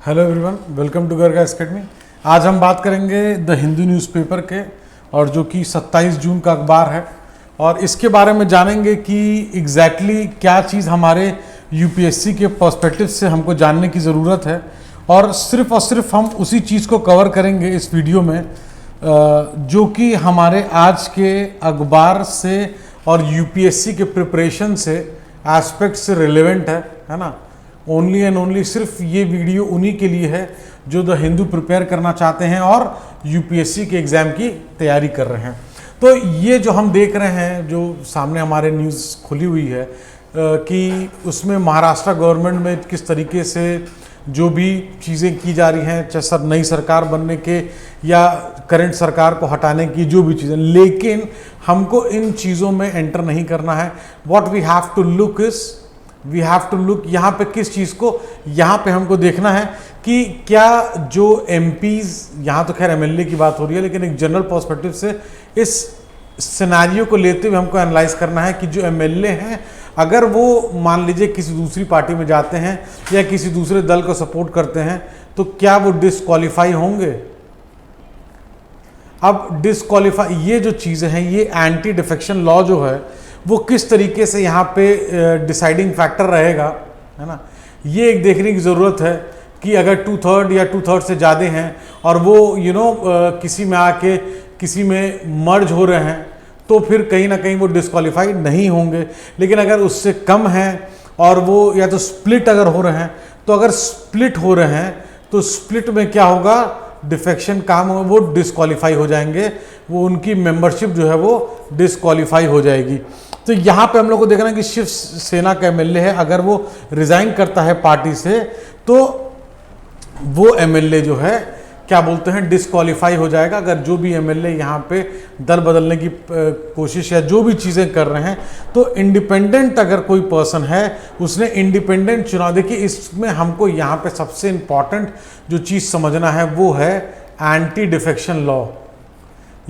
Hello everyone, welcome to Garg's academy. आज हम बात करेंगे द हिंदू न्यूज़पेपर के, और जो कि 27 जून का अखबार है, और इसके बारे में जानेंगे कि एग्जैक्टली क्या चीज़ हमारे यूपीएससी के पर्सपेक्टिव से हमको जानने की ज़रूरत है। और सिर्फ हम उसी चीज़ को कवर करेंगे इस वीडियो में जो कि हमारे आज के अखबार से और यूपीएससी के प्रिपरेशन से एस्पेक्ट से रिलेवेंट है ना। ओनली एंड ओनली सिर्फ ये वीडियो उन्हीं के लिए है जो द हिंदू प्रिपेयर करना चाहते हैं और यूपीएससी के एग्ज़ाम की तैयारी कर रहे हैं। तो ये जो हम देख रहे हैं, जो सामने हमारे न्यूज़ खुली हुई है कि उसमें महाराष्ट्र गवर्नमेंट में किस तरीके से जो भी चीज़ें की जा रही हैं, चाहे नई सरकार बनने के या करंट सरकार को हटाने की जो भी चीज़ें, लेकिन हमको इन चीज़ों में एंटर नहीं करना है। What we have to look is we have to look, यहाँ पे किस चीज़ को यहाँ पे हमको देखना है कि क्या जो एमपीज, यहाँ तो खैर एमएलए की बात हो रही है, लेकिन एक जनरल पर्सपेक्टिव से इस सिनेरियो को लेते हुए हमको एनालाइज करना है कि जो एमएलए हैं, अगर वो मान लीजिए किसी दूसरी पार्टी में जाते हैं या किसी दूसरे दल को सपोर्ट करते हैं तो क्या वो डिस्क्वालीफाई होंगे। अब डिस्क्वालीफाई, ये जो चीज़ें हैं, ये एंटी डिफेक्शन लॉ जो है वो किस तरीके से यहाँ पे डिसाइडिंग फैक्टर रहेगा, है ना। ये एक देखने की ज़रूरत है कि अगर 2/3 या 2/3 से ज़्यादा हैं और वो किसी में आके किसी में मर्ज हो रहे हैं तो फिर कहीं ना कहीं वो डिस्क्वालीफाई नहीं होंगे। लेकिन अगर उससे कम हैं और वो या तो स्प्लिट अगर हो रहे हैं, तो अगर स्प्लिट हो रहे हैं तो स्प्लिट में क्या होगा, डिफेक्शन काम होगा, वो डिस्क्वालीफाई हो जाएंगे, वो उनकी मेंबरशिप जो है वो डिस्क्वालीफाई हो जाएगी। तो यहाँ पे हम लोग को देखना है कि शिवसेना का एमएलए है, अगर वो रिजाइन करता है पार्टी से तो वो एमएलए जो है क्या बोलते हैं, डिस्क्वालीफाई हो जाएगा। अगर जो भी एमएलए यहाँ पे दल बदलने की कोशिश या जो भी चीज़ें कर रहे हैं, तो इंडिपेंडेंट अगर कोई पर्सन है, उसने इंडिपेंडेंट चुनाव, देखिए इसमें हमको यहाँ पे सबसे इम्पॉर्टेंट जो चीज़ समझना है वो है एंटी डिफेक्शन लॉ।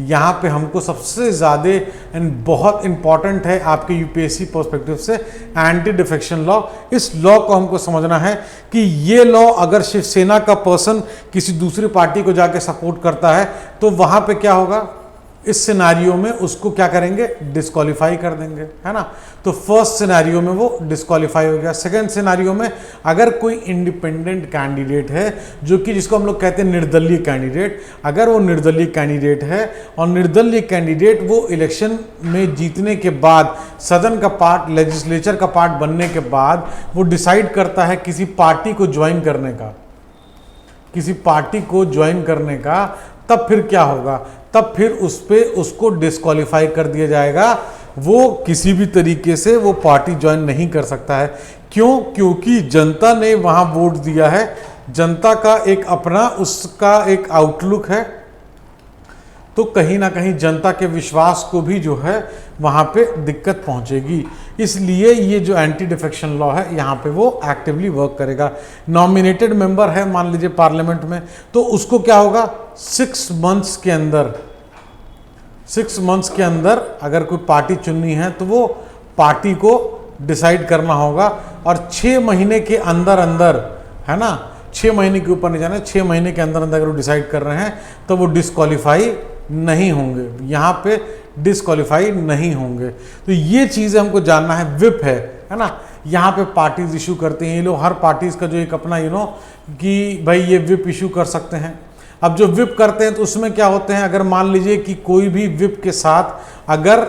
यहाँ पे हमको सबसे ज़्यादा एंड बहुत इंपॉर्टेंट है आपके यूपीएससी पर्सपेक्टिव से एंटी डिफेक्शन लॉ। इस लॉ को हमको समझना है कि ये लॉ अगर शिवसेना का पर्सन किसी दूसरी पार्टी को जाके सपोर्ट करता है तो वहाँ पे क्या होगा, इस सिनेरियो में उसको क्या करेंगे, डिस्क्वालीफाई कर देंगे, है ना। तो फर्स्ट सिनेरियो में वो डिस्क्वालीफाई हो गया। सेकंड सिनेरियो में अगर कोई इंडिपेंडेंट कैंडिडेट है, जो कि जिसको हम लोग कहते हैं निर्दलीय कैंडिडेट, अगर वो निर्दलीय कैंडिडेट है और निर्दलीय कैंडिडेट वो इलेक्शन में जीतने के बाद सदन का पार्ट, लेजिस्लेचर का पार्ट बनने के बाद वो डिसाइड करता है किसी पार्टी को ज्वाइन करने का, किसी पार्टी को ज्वाइन करने का, तब फिर क्या होगा, तब फिर उसको डिस्क्वालीफाई कर दिया जाएगा। वो किसी भी तरीके से वो पार्टी ज्वाइन नहीं कर सकता है। क्यों? क्योंकि जनता ने वहाँ वोट दिया है, जनता का एक अपना उसका एक आउटलुक है, तो कहीं ना कहीं जनता के विश्वास को भी जो है वहाँ पे दिक्कत पहुँचेगी। इसलिए ये जो एंटी डिफेक्शन लॉ है यहाँ पे वो एक्टिवली वर्क करेगा। नॉमिनेटेड मेंबर है मान लीजिए पार्लियामेंट में, तो उसको क्या होगा, 6 मंथ्स के अंदर अगर कोई पार्टी चुननी है तो वो पार्टी को डिसाइड करना होगा, और 6 महीने के अंदर अंदर, है ना, 6 महीने के ऊपर नहीं जाना, 6 महीने के अंदर अंदर अगर वो डिसाइड कर रहे हैं तो वो डिस्क्वालीफाई नहीं होंगे, यहाँ पे डिस्क्वालीफाई नहीं होंगे। तो ये चीज़ें हमको जानना है। विप है ना, यहाँ पे पार्टीज इशू करते हैं ये लोग, हर पार्टीज का जो एक अपना कि भाई ये विप इशू कर सकते हैं। अब जो विप करते हैं तो उसमें क्या होते हैं, अगर मान लीजिए कि कोई भी विप के साथ अगर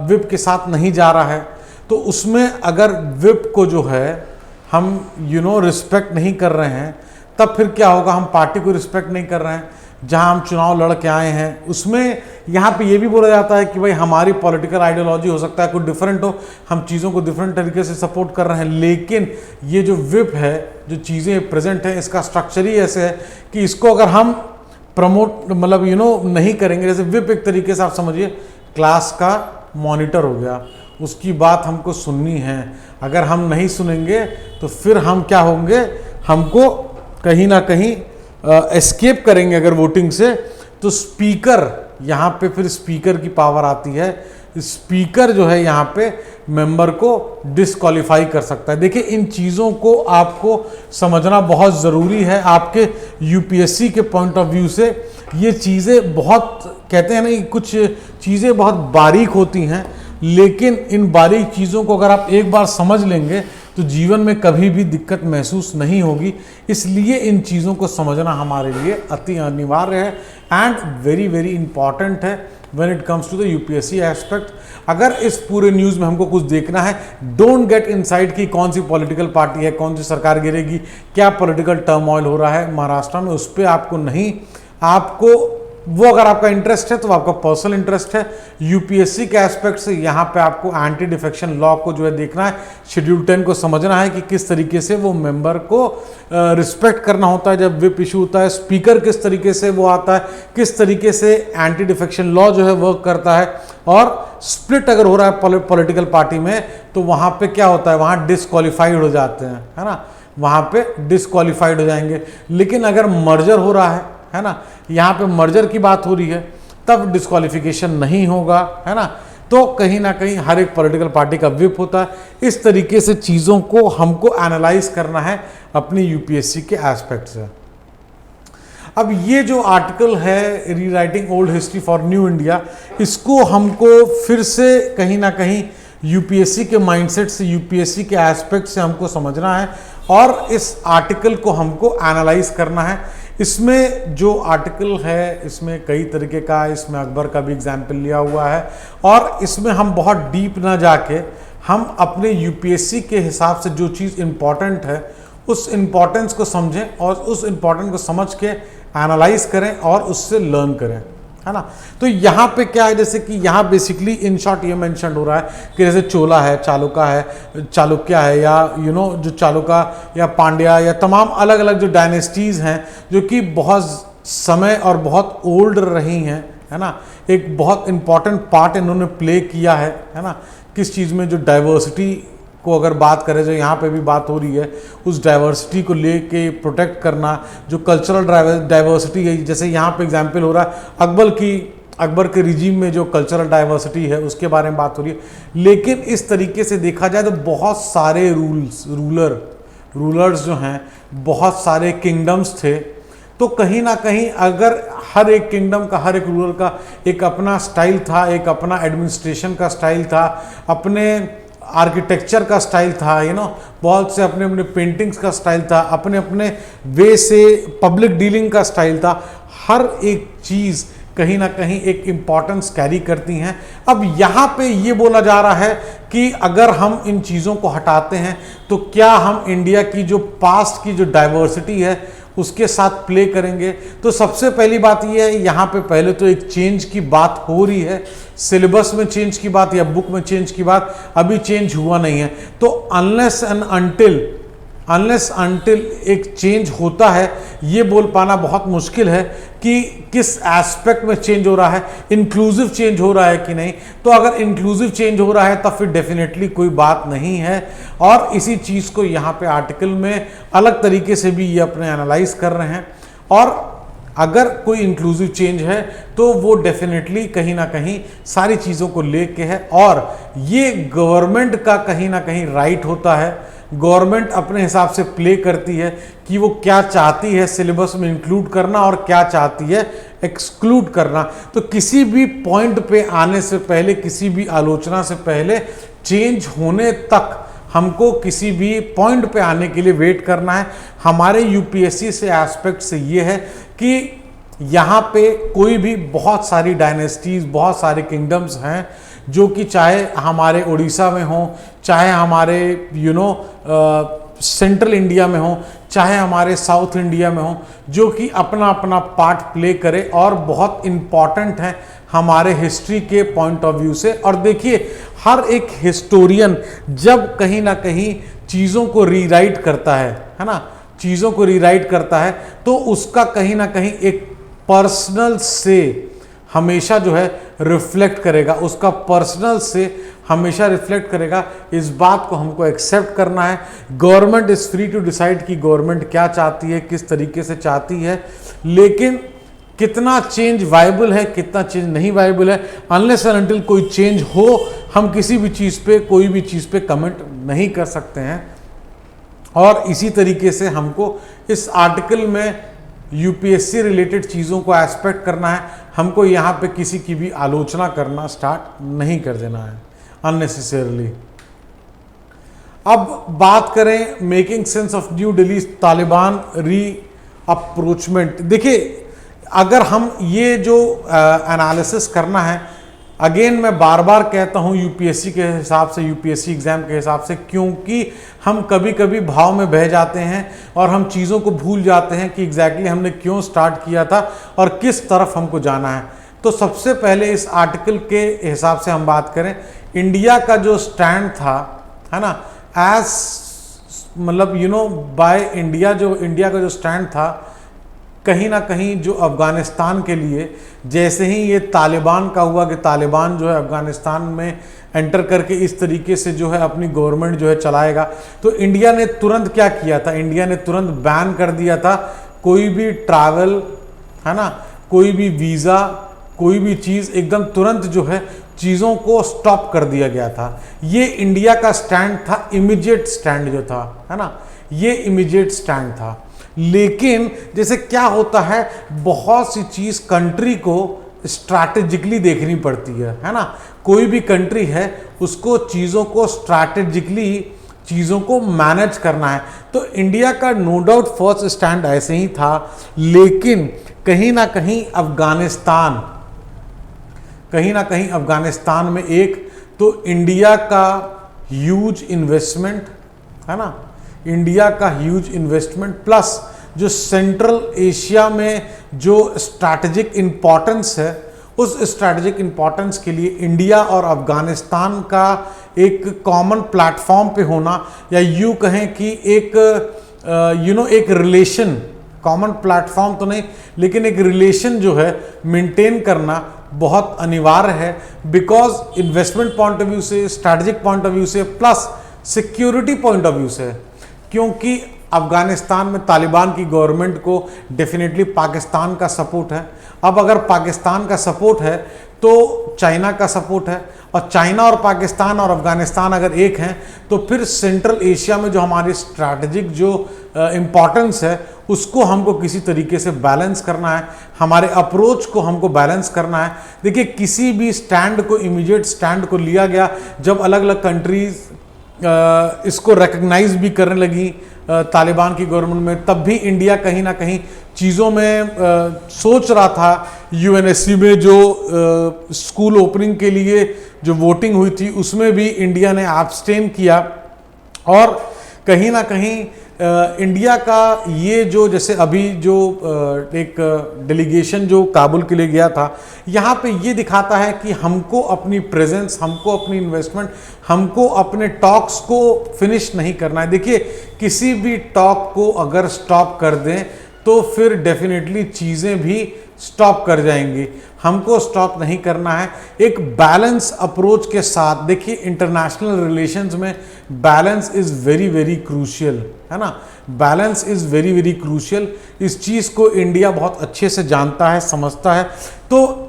विप के साथ नहीं जा रहा है, तो उसमें अगर विप को जो है हम रिस्पेक्ट नहीं कर रहे हैं, तब फिर क्या होगा, हम पार्टी को रिस्पेक्ट नहीं कर रहे हैं। जहां हम चुनाव लड़ के आए हैं उसमें यहाँ पे ये भी बोला जाता है कि भाई हमारी पॉलिटिकल आइडियोलॉजी हो सकता है कुछ डिफरेंट हो, हम चीज़ों को डिफरेंट तरीके से सपोर्ट कर रहे हैं, लेकिन ये जो विप है, जो चीज़ें प्रेजेंट है, इसका स्ट्रक्चर ही ऐसे है कि इसको अगर हम प्रमोट मतलब नहीं करेंगे, जैसे विप एक तरीके से आप समझिए क्लास का मॉनिटर हो गया, उसकी बात हमको सुननी है। अगर हम नहीं सुनेंगे तो फिर हम क्या होंगे, हमको कहीं ना कहीं एस्केप करेंगे अगर वोटिंग से, तो स्पीकर, यहाँ पे फिर स्पीकर की पावर आती है। स्पीकर जो है यहाँ पे मेंबर को डिस्क्वालीफाई कर सकता है। देखिए, इन चीज़ों को आपको समझना बहुत ज़रूरी है। आपके यूपीएससी के पॉइंट ऑफ व्यू से ये चीज़ें बहुत, कहते हैं ना कि कुछ चीज़ें बहुत बारीक होती हैं, लेकिन इन बारीक चीज़ों को अगर आप एक बार समझ लेंगे तो जीवन में कभी भी दिक्कत महसूस नहीं होगी। इसलिए इन चीज़ों को समझना हमारे लिए अति अनिवार्य है एंड वेरी वेरी इंपॉर्टेंट है when it comes to the UPSC aspect. अगर इस पूरे न्यूज़ में हमको कुछ देखना है, डोंट गेट इनसाइड कि कौन सी पॉलिटिकल पार्टी है, कौन सी सरकार गिरेगी, क्या पॉलिटिकल टर्मोइल हो रहा है महाराष्ट्र में, उस पर आपको नहीं, आपको वो अगर आपका इंटरेस्ट है तो आपका पर्सनल इंटरेस्ट है। यूपीएससी के एस्पेक्ट से यहाँ पे आपको एंटी डिफेक्शन लॉ को जो है देखना है, शेड्यूल 10 को समझना है कि किस तरीके से वो मेंबर को रिस्पेक्ट करना होता है जब विप इशू होता है, स्पीकर किस तरीके से वो आता है, किस तरीके से एंटी डिफेक्शन लॉ जो है वर्क करता है, और स्प्लिट अगर हो रहा है पॉलिटिकल पार्टी में तो वहाँ पे क्या होता है, वहाँ डिसक्वालीफाइड हो जाते हैं, है ना, वहाँ पे डिसक्वालीफाइड हो जाएंगे। लेकिन अगर मर्जर हो रहा है ना, यहाँ पे मर्जर की बात हो रही है, तब डिस्क्वालिफिकेशन नहीं होगा, है ना। तो कहीं ना कहीं हर एक पॉलिटिकल पार्टी का विप होता है। इस तरीके से चीज़ों को हमको एनालाइज करना है अपनी यूपीएससी के एस्पेक्ट से। अब ये जो आर्टिकल है rewriting old history for new India, इसको हमको फिर से कहीं ना कहीं यूपीएससी के माइंडसेट से, यूपीएससी के एस्पेक्ट से हमको समझना है और इस आर्टिकल को हमको एनालाइज करना है। इसमें जो आर्टिकल है इसमें कई तरीके का, इसमें अकबर का भी एग्जाम्पल लिया हुआ है और इसमें हम बहुत डीप ना जाके हम अपने यूपीएससी के हिसाब से जो चीज़ इम्पॉर्टेंट है उस इम्पॉर्टेंस को समझें और उस इम्पॉर्टेंट को समझ के एनालाइज करें और उससे लर्न करें, है ना। तो यहाँ पे क्या है, जैसे कि यहाँ बेसिकली इन शॉर्ट ये मेंशन हो रहा है कि जैसे चोला है, चालुक्य है या जो चालुका या पांड्या या तमाम अलग अलग जो डायनेस्टीज़ हैं जो कि बहुत समय और बहुत ओल्ड रही हैं, है ना, एक बहुत इंपॉर्टेंट पार्ट इन्होंने प्ले किया है ना, किस चीज़ में, जो डाइवर्सिटी को अगर बात करें, जो यहाँ पे भी बात हो रही है, उस डाइवर्सिटी को लेके प्रोटेक्ट करना, जो कल्चरल डाइवर्सिटी है, जैसे यहाँ पे एग्जांपल हो रहा है अकबर के रिजीम में जो कल्चरल डाइवर्सिटी है उसके बारे में बात हो रही है। लेकिन इस तरीके से देखा जाए तो बहुत सारे रूलर्स जो हैं, बहुत सारे किंगडम्स थे, तो कहीं ना कहीं अगर हर एक किंगडम का, हर एक रूलर का एक अपना स्टाइल था, एक अपना एडमिनिस्ट्रेशन का स्टाइल था, अपने आर्किटेक्चर का स्टाइल था, बहुत से अपने अपने पेंटिंग्स का स्टाइल था, अपने अपने वे से पब्लिक डीलिंग का स्टाइल था। हर एक चीज़ कहीं ना कहीं एक इम्पॉर्टेंस कैरी करती हैं। अब यहाँ पे ये बोला जा रहा है कि अगर हम इन चीज़ों को हटाते हैं तो क्या हम इंडिया की जो पास्ट की जो डाइवर्सिटी है उसके साथ प्ले करेंगे। तो सबसे पहली बात यह है, यहाँ पे पहले तो एक चेंज की बात हो रही है, सिलेबस में चेंज की बात या बुक में चेंज की बात अभी चेंज हुआ नहीं है। तो अनलेस अनटिल एक चेंज होता है, ये बोल पाना बहुत मुश्किल है कि किस एस्पेक्ट में चेंज हो रहा है, इंक्लूसिव चेंज हो रहा है कि नहीं। तो अगर इंक्लूसिव चेंज हो रहा है तब फिर डेफिनेटली कोई बात नहीं है। और इसी चीज़ को यहाँ पे आर्टिकल में अलग तरीके से भी ये अपने एनालाइज कर रहे हैं। और अगर कोई इंक्लूसिव चेंज है तो वो डेफिनेटली कहीं ना कहीं सारी चीज़ों को लेके है और ये गवर्नमेंट का कहीं ना कहीं राइट होता है। गवर्नमेंट अपने हिसाब से प्ले करती है कि वो क्या चाहती है सिलेबस में इंक्लूड करना और क्या चाहती है एक्सक्लूड करना। तो किसी भी पॉइंट पे आने से पहले, किसी भी आलोचना से पहले, चेंज होने तक हमको किसी भी पॉइंट पे आने के लिए वेट करना है। हमारे यूपीएससी से एस्पेक्ट से ये है कि यहाँ पे कोई भी बहुत सारी डायनेस्टीज, बहुत सारे किंगडम्स हैं जो कि चाहे हमारे उड़ीसा में हो, चाहे हमारे सेंट्रल इंडिया में हो, चाहे हमारे साउथ इंडिया में हो, जो कि अपना अपना पार्ट प्ले करे और बहुत इम्पॉर्टेंट है हमारे हिस्ट्री के पॉइंट ऑफ व्यू से। और देखिए, हर एक हिस्टोरियन जब कहीं ना कहीं चीज़ों को रीराइट करता है ना, चीज़ों को रीराइट करता है तो उसका कहीं ना कहीं एक पर्सनल से हमेशा जो है रिफ्लेक्ट करेगा, उसका पर्सनल से हमेशा रिफ्लेक्ट करेगा। इस बात को हमको एक्सेप्ट करना है। Government is free to decide कि गवर्नमेंट क्या चाहती है, किस तरीके से चाहती है, लेकिन कितना चेंज वायबल है, कितना चेंज नहीं वायबल है, अनलेस एंड अनटिल कोई चेंज हो हम किसी भी चीज़ पे, कोई भी चीज़ पे कमेंट नहीं कर सकते हैं। और इसी तरीके से हमको इस आर्टिकल में यूपीएससी रिलेटेड चीज़ों को एस्पेक्ट करना है। हमको यहाँ पे किसी की भी आलोचना करना स्टार्ट नहीं कर देना है अननेसेसरली। अब बात करें making sense of new Delhi Taliban री अप्रोचमेंट। देखिए, अगर हम ये जो एनालिसिस करना है, अगेन मैं बार बार कहता हूँ यूपीएससी के हिसाब से, यूपीएससी एग्जाम के हिसाब से, क्योंकि हम कभी कभी भाव में बह जाते हैं और हम चीज़ों को भूल जाते हैं कि एग्जैक्टली हमने क्यों स्टार्ट किया था और किस तरफ हमको जाना है। तो सबसे पहले इस आर्टिकल के हिसाब से हम बात करें, इंडिया का जो स्टैंड था, है ना, एज मतलब बाय इंडिया, जो इंडिया का जो स्टैंड था, कहीं ना कहीं जो अफ़गानिस्तान के लिए, जैसे ही ये तालिबान का हुआ कि तालिबान जो है अफ़गानिस्तान में एंटर करके इस तरीके से जो है अपनी गवर्नमेंट जो है चलाएगा, तो इंडिया ने तुरंत क्या किया था, इंडिया ने तुरंत बैन कर दिया था कोई भी ट्रैवल, है ना, कोई भी वीज़ा, कोई भी चीज़, एकदम तुरंत जो है चीज़ों को स्टॉप कर दिया गया था। ये इंडिया का स्टैंड था, इमीडिएट स्टैंड जो था, है ना, ये इमीडिएट स्टैंड था। लेकिन जैसे क्या होता है, बहुत सी चीज़ कंट्री को स्ट्रैटेजिकली देखनी पड़ती है ना। कोई भी कंट्री है उसको चीज़ों को स्ट्रैटेजिकली चीज़ों को मैनेज करना है। तो इंडिया का नो डाउट फर्स्ट स्टैंड ऐसे ही था, लेकिन कहीं ना कहीं अफगानिस्तान में एक तो इंडिया का ह्यूज इन्वेस्टमेंट, है ना, इंडिया का ह्यूज इन्वेस्टमेंट प्लस जो सेंट्रल एशिया में जो स्ट्रैटेजिक इम्पॉर्टेंस है, उस स्ट्रैटेजिक इम्पॉर्टेंस के लिए इंडिया और अफगानिस्तान का एक कॉमन प्लेटफॉर्म पे होना, या यूँ कहें कि एक एक रिलेशन, कॉमन प्लेटफॉर्म तो नहीं लेकिन एक रिलेशन जो है मेंटेन करना बहुत अनिवार्य है। Because investment point of view से, स्ट्रैटेजिक पॉइंट ऑफ व्यू से, plus security point of view से, क्योंकि अफगानिस्तान में तालिबान की गवर्नमेंट को डेफिनेटली पाकिस्तान का सपोर्ट है। अब अगर पाकिस्तान का सपोर्ट है तो चाइना का सपोर्ट है, और चाइना और पाकिस्तान और अफगानिस्तान अगर एक हैं तो फिर सेंट्रल एशिया में जो हमारी स्ट्रैटेजिक जो इम्पॉर्टेंस है उसको हमको किसी तरीके से बैलेंस करना है, हमारे अप्रोच को हमको बैलेंस करना है। देखिए, किसी भी स्टैंड को, इमीडिएट स्टैंड को लिया गया जब अलग अलग कंट्रीज इसको रिकग्नाइज भी करने लगी तालिबान की गवर्नमेंट में, तब भी इंडिया कहीं ना कहीं चीज़ों में सोच रहा था। यूएनएससी में जो स्कूल ओपनिंग के लिए जो वोटिंग हुई थी उसमें भी इंडिया ने एब्सटेन किया, और कहीं ना कहीं इंडिया का ये जो, जैसे अभी जो एक डेलीगेशन जो काबुल के लिए गया था, यहाँ पे ये दिखाता है कि हमको अपनी प्रेजेंस, हमको अपनी इन्वेस्टमेंट, हमको अपने टॉक्स को फिनिश नहीं करना है। देखिए, किसी भी टॉक को अगर स्टॉप कर दें तो फिर डेफिनेटली चीज़ें भी स्टॉप कर जाएंगी। हमको स्टॉप नहीं करना है, एक बैलेंस अप्रोच के साथ। देखिए, इंटरनेशनल रिलेशंस में balance is very very crucial, है ना, balance is very very crucial. इस चीज़ को इंडिया बहुत अच्छे से जानता है, समझता है। तो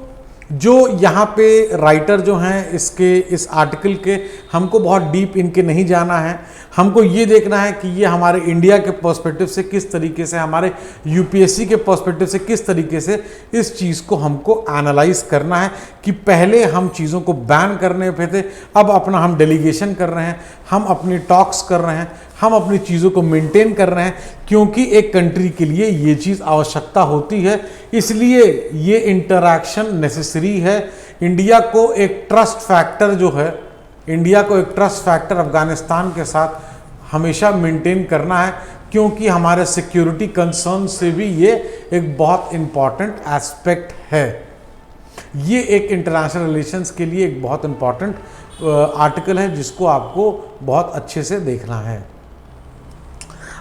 जो यहाँ पे राइटर जो हैं इसके, इस आर्टिकल के, हमको बहुत डीप इनके नहीं जाना है। हमको ये देखना है कि ये हमारे इंडिया के पर्सपेक्टिव से किस तरीके से, हमारे यूपीएससी के पर्सपेक्टिव से किस तरीके से इस चीज़ को हमको एनालाइज करना है कि पहले हम चीज़ों को बैन करने पे थे, अब अपना हम डेलीगेशन कर रहे हैं, हम अपनी टॉक्स कर रहे हैं, हम अपनी चीज़ों को मेंटेन कर रहे हैं, क्योंकि एक कंट्री के लिए ये चीज़ आवश्यकता होती है। इसलिए ये इंटरैक्शन नेसेसरी है। इंडिया को एक ट्रस्ट फैक्टर जो है, इंडिया को एक ट्रस्ट फैक्टर अफगानिस्तान के साथ हमेशा मेंटेन करना है, क्योंकि हमारे सिक्योरिटी कंसर्न से भी ये एक बहुत इम्पॉर्टेंट एस्पेक्ट है। ये एक इंटरनेशनल रिलेशंस के लिए एक बहुत इम्पॉर्टेंट आर्टिकल है जिसको आपको बहुत अच्छे से देखना है।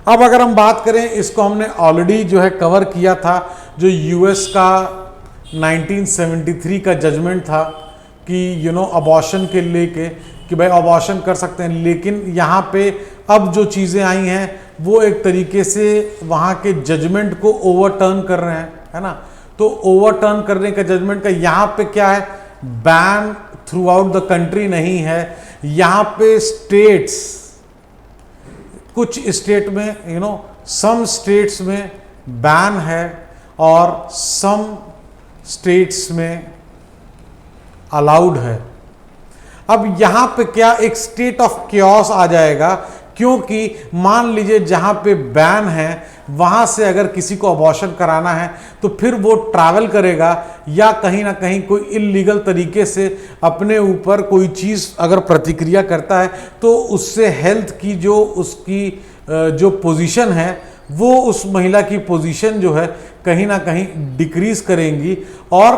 अब अगर हम बात करें, इसको हमने ऑलरेडी जो है कवर किया था, जो यूएस का 1973 का जजमेंट था कि अबॉर्शन के लेके कि भाई अबॉर्शन कर सकते हैं, लेकिन यहाँ पे अब जो चीज़ें आई हैं वो एक तरीके से वहाँ के जजमेंट को ओवरटर्न कर रहे हैं, है ना। तो ओवरटर्न करने का जजमेंट का यहाँ पे क्या है, ban through out the country नहीं है। यहाँ पे स्टेट्स, कुछ स्टेट में सम स्टेट्स में बैन है और सम स्टेट्स में अलाउड है। अब यहां पे क्या एक स्टेट ऑफ क्योस आ जाएगा, क्योंकि मान लीजिए जहां पे बैन है वहां से अगर किसी को अबॉर्शन कराना है तो फिर वो ट्रैवल करेगा या कहीं ना कहीं कोई इल्लीगल तरीके से अपने ऊपर कोई चीज़ अगर प्रतिक्रिया करता है तो उससे हेल्थ की जो उसकी जो पोजीशन है वो उस महिला की पोजीशन जो है कहीं ना कहीं डिक्रीज करेंगी। और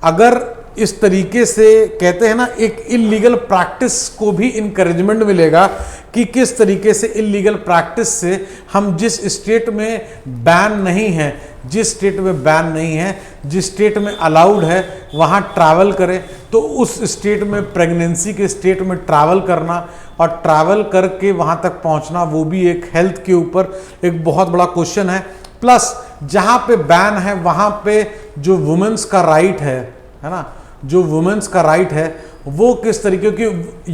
अगर इस तरीके से कहते हैं ना, एक इल्लीगल प्रैक्टिस को भी इनकरेजमेंट मिलेगा कि किस तरीके से इल्लीगल प्रैक्टिस से हम जिस स्टेट में बैन नहीं है, जिस स्टेट में बैन नहीं है, जिस स्टेट में अलाउड है वहाँ ट्रैवल करें। तो उस स्टेट में, प्रेगनेंसी के स्टेट में ट्रैवल करना और ट्रैवल करके वहाँ तक पहुँचना, वो भी एक हेल्थ के ऊपर एक बहुत बड़ा क्वेश्चन है। प्लस जहाँ पे बैन है वहाँ पे जो वुमेन्स का राइट है ना, जो वुमेन्स का राइट है वो किस तरीके की,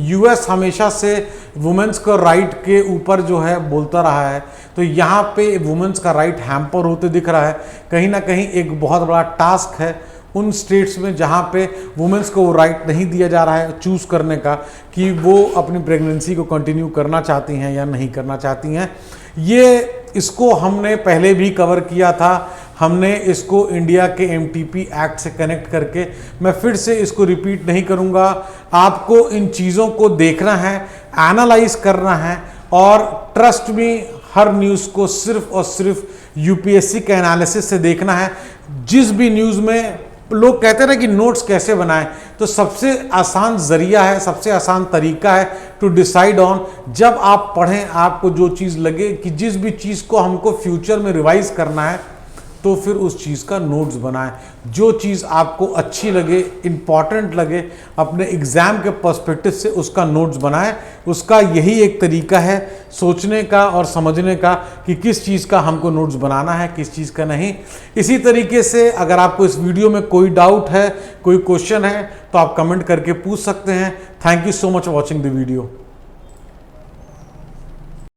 यूएस हमेशा से वुमेन्स को राइट के ऊपर जो है बोलता रहा है, तो यहाँ पे वुमेन्स का राइट हैम्पर होते दिख रहा है। कहीं ना कहीं एक बहुत बड़ा टास्क है उन स्टेट्स में जहाँ पे वुमेन्स को राइट नहीं दिया जा रहा है चूज़ करने का कि वो अपनी प्रेगनेंसी को कंटिन्यू करना चाहती हैं या नहीं करना चाहती हैं। ये इसको हमने पहले भी कवर किया था, हमने इसको इंडिया के एमटीपी एक्ट से कनेक्ट करके, मैं फिर से इसको रिपीट नहीं करूंगा। आपको इन चीज़ों को देखना है, एनालाइज करना है और ट्रस्ट में हर न्यूज़ को सिर्फ और सिर्फ यूपीएससी के एनालिसिस से देखना है। जिस भी न्यूज़ में लोग कहते हैं ना कि नोट्स कैसे बनाएं, तो सबसे आसान जरिया है, सबसे आसान तरीका है टू डिसाइड ऑन, जब आप पढ़ें आपको जो चीज़ लगे कि जिस भी चीज़ को हमको फ्यूचर में रिवाइज करना है तो फिर उस चीज़ का नोट्स बनाएं। जो चीज़ आपको अच्छी लगे, इंपॉर्टेंट लगे, अपने एग्ज़ाम के पर्सपेक्टिव से उसका नोट्स बनाएं। उसका यही एक तरीका है सोचने का और समझने का कि किस चीज़ का हमको नोट्स बनाना है, किस चीज़ का नहीं। इसी तरीके से अगर आपको इस वीडियो में कोई डाउट है, कोई क्वेश्चन है, तो आप कमेंट करके पूछ सकते हैं। Thank you so much for watching the video.